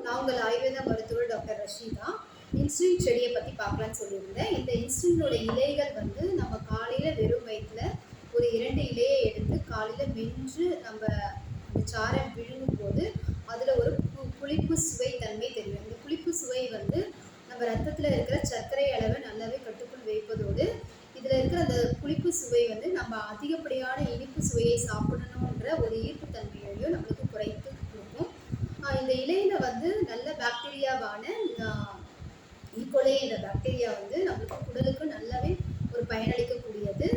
நான் உங்கள் ஆயுர்வேத மருத்துவர் டாக்டர் ரஷீதா. இன்சுலின் செடியை பற்றி பார்க்கலான்னு சொல்லியிருந்தேன். இந்த இன்சுலினோட இலைகள் வந்து நம்ம காலையில் வெறும் வயிற்றில் ஒரு 2 இலையை எடுத்து காலையில் மென்று நம்ம அந்த சாரை விழுங்கும் போது அதில் ஒரு புளிப்பு சுவை தன்மை தெரியும். இந்த புளிப்பு சுவை வந்து நம்ம ரத்தத்தில் இருக்கிற சர்க்கரை அளவை நல்லாவே கட்டுக்குள் வைப்பதோடு இதில் இருக்கிற அந்த புளிப்பு சுவை வந்து நம்ம அதிகப்படியான இனிப்பு சுவையை சாப்பிடணுன்ற ஒரு ஈர்ப்பு தன்மையையும் நம்மளுக்கு குறைத்து கொடுக்கும். இந்த இலையில வந்து நல்ல பாக்டீரியாவான ஈகோலே என்ற பாக்டீரியா வந்து நம்மளுக்கு குடலுக்கு நல்லாவே ஒரு பயனளிக்கக்கூடியது.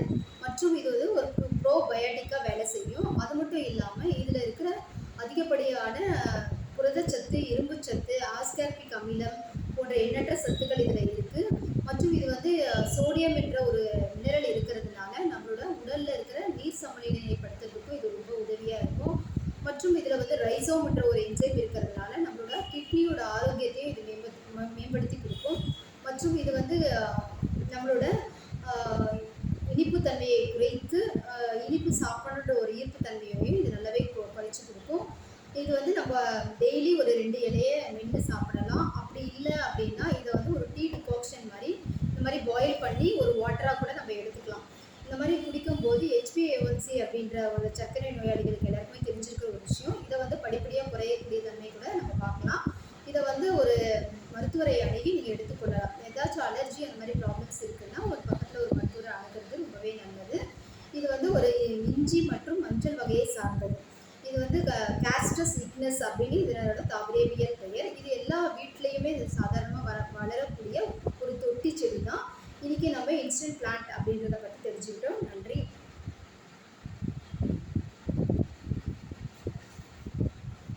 மற்றும் இது வந்து ஒரு ப்ரோபயோட்டிக்காக வேலை செய்யும். அது மட்டும் இல்லாமல் இதில் இருக்கிற அதிகப்படியான புரதச்சத்து, இரும்புச்சத்து, ஆஸ்கார்பிக் அமிலம் போன்ற எண்ணற்ற சத்துக்கள் இதில் இருக்குது. மற்றும் இது வந்து சோடியம் என்ற ஒரு மினரல் இருக்கிறதுனால நம்மளோட உடலில் இருக்கிற நீர் சமநிலைப்படுத்துறதுக்கும் இது ரொம்ப உதவியாக இருக்கும். மற்றும் இதில் வந்து ரைசோம் என்ற ஒரு என்சைம் இருக்கிறதுனால நம்மளோட கிட்னியோட ஆரோக்கியத்தையும் இது மேம்படுத்தி கொடுக்கும். மற்றும் இது வந்து நம்மளோட இனிப்பு தன்மையை குறைத்து இனிப்பு சாப்பிடணுன்ற ஒரு ஈர்ப்பு தன்மையையும் இது நல்லாவே குறைச்சி கொடுக்கும். இது வந்து நம்ம டெய்லி ஒரு 2 இலையை மென்று சாப்பிடலாம். அப்படி இல்லை அப்படின்னா இதை வந்து ஒரு டீ டிகாக்ஷன் மாதிரி இந்த மாதிரி பாயில் பண்ணி ஒரு வாட்டராக கூட நம்ம எடுத்துக்கலாம். இந்த மாதிரி குடிக்கும்போது HbA1c அப்படின்ற ஒரு சர்க்கரை நோயாளிகளுக்கு எல்லாருக்குமே தெரிஞ்சிருக்கிற ஒரு விஷயம். இதை வந்து படிப்படியாக குறையக்கூடிய தன்மை கூட நம்ம பார்க்கலாம். இதை வந்து ஒரு மருத்துவரை அணுகி நீங்கள் எடுத்துக்கொள்ளலாம். ஏதாச்சும் அலர்ஜி அந்த மாதிரி ப்ராப்ளம்ஸ் இருக்குன்னா ஒரு பக்கத்தில் ஒரு மருத்துவரை அணுகிறது ரொம்பவே நல்லது. இது வந்து ஒரு இஞ்சி மற்றும் மஞ்சள் வகையை சார்ந்தது. இது வந்து கேஸ்டஸ் விக்னஸ் அப்படின்னு இதனோட தாவரவியல் பெயர். இது எல்லா வீட்லேயுமே இது சாதாரண